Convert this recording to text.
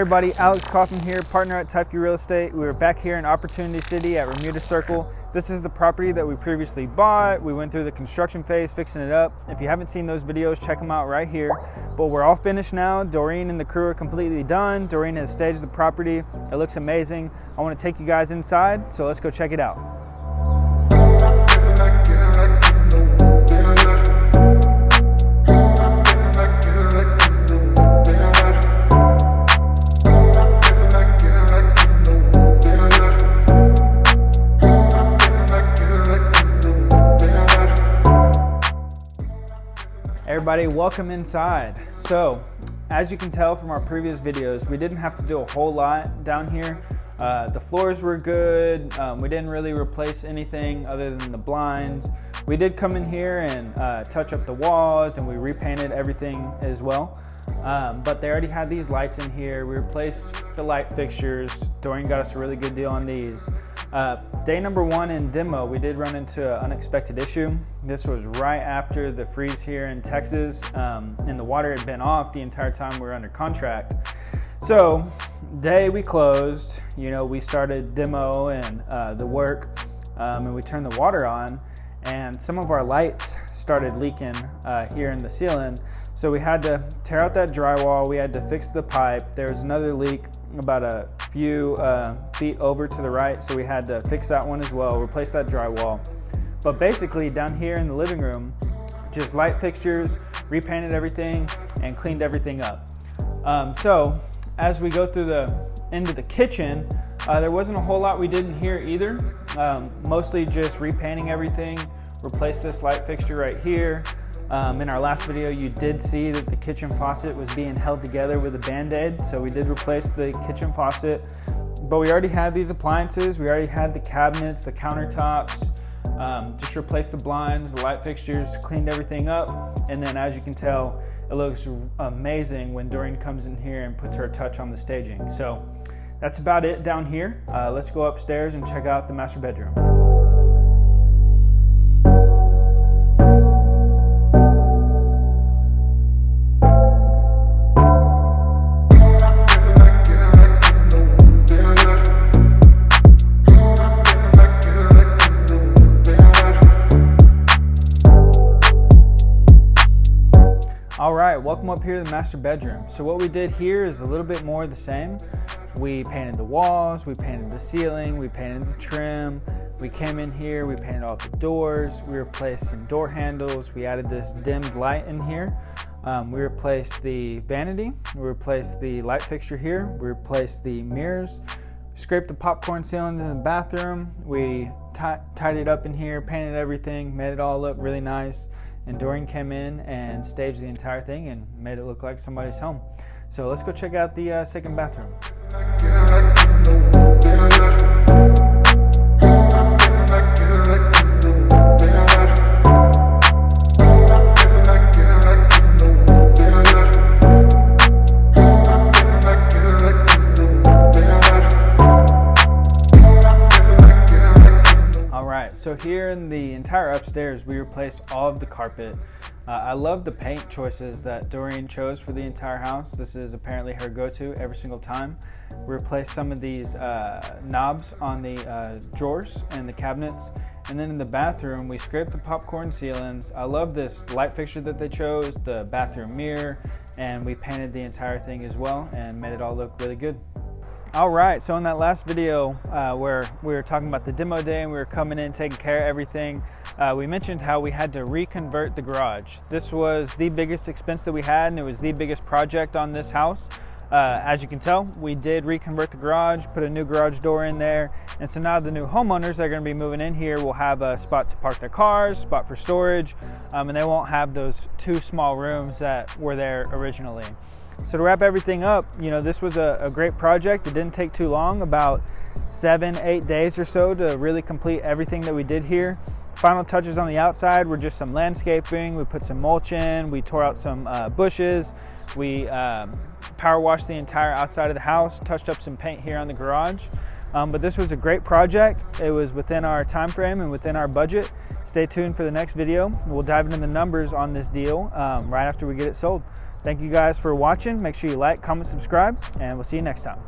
Everybody, Alex Kaufman here, partner at Teifke Real Estate. We are back here in Opportunity City at Bermuda Circle. This is the property that we previously bought. We went through the construction phase, fixing it up. If you haven't seen those videos, check them out right here. But we're all finished now. Doreen and the crew are completely done. Doreen has staged the property. It looks amazing. I want to take you guys inside, so let's go check it out. Everybody, welcome inside. So, as you can tell from our previous videos, we didn't have to do a whole lot down here. The floors were good. We didn't really replace anything other than the blinds. We did come in here and touch up the walls, and we repainted everything as well. But they already had these lights in here. We replaced the light fixtures. Doreen got us a really good deal on these. Day number one in demo, we did run into an unexpected issue. This was right after the freeze here in Texas, and the water had been off the entire time we were under contract. So, day we closed, we started demo and the work, and we turned the water on, and some of our lights started leaking here in the ceiling. So we had to tear out that drywall, we had to fix the pipe. There was another leak about a few feet over to the right, so we had to fix that one as well, replace that drywall. But basically down here in the living room, just light fixtures, repainted everything, and cleaned everything up. So as we go through into the kitchen, there wasn't a whole lot we did in here either. Mostly just repainting everything, replaced this light fixture right here. In our last video, you did see that the kitchen faucet was being held together with a Band-Aid, so we did replace the kitchen faucet. But we already had these appliances, we already had the cabinets, the countertops, just replaced the blinds, the light fixtures, cleaned everything up, and then as you can tell, it looks amazing when Doreen comes in here and puts her touch on the staging. So that's about it down here. Let's go upstairs and check out the master bedroom. All right, welcome up here to the master bedroom. So what we did here is a little bit more of the same. We painted the walls, we painted the ceiling, we painted the trim. We came in here, we painted all the doors, we replaced some door handles, we added this dimmed light in here. We replaced the vanity, we replaced the light fixture here, we replaced the mirrors, scraped the popcorn ceilings in the bathroom, we tidied up in here, painted everything, made it all look really nice. And Doreen came in and staged the entire thing and made it look like somebody's home. So let's go check out the second bathroom. So here in the entire upstairs, we replaced all of the carpet. I love the paint choices that Doreen chose for the entire house. This is apparently her go-to every single time. We replaced some of these knobs on the drawers and the cabinets. And then in the bathroom, we scraped the popcorn ceilings. I love this light fixture that they chose, the bathroom mirror, and we painted the entire thing as well and made it all look really good. All right, so in that last video where we were talking about the demo day and we were coming in taking care of everything, we mentioned how we had to reconvert the garage. This was the biggest expense that we had, and it was the biggest project on this house. As you can tell, we did reconvert the garage, put a new garage door in there, and so now the new homeowners that are going to be moving in here will have a spot to park their cars, spot for storage, and they won't have those two small rooms that were there originally. So to wrap everything up, this was a great project. It didn't take too long, about 7-8 days or so to really complete everything that we did here. Final touches on the outside were just some landscaping. We put some mulch in, we tore out some bushes, we power washed the entire outside of the house, touched up some paint here on the garage. But this was a great project. It was within our time frame and within our budget. Stay tuned for the next video. We'll dive into the numbers on this deal right after we get it sold. Thank you guys for watching. Make sure you like, comment, subscribe, and we'll see you next time.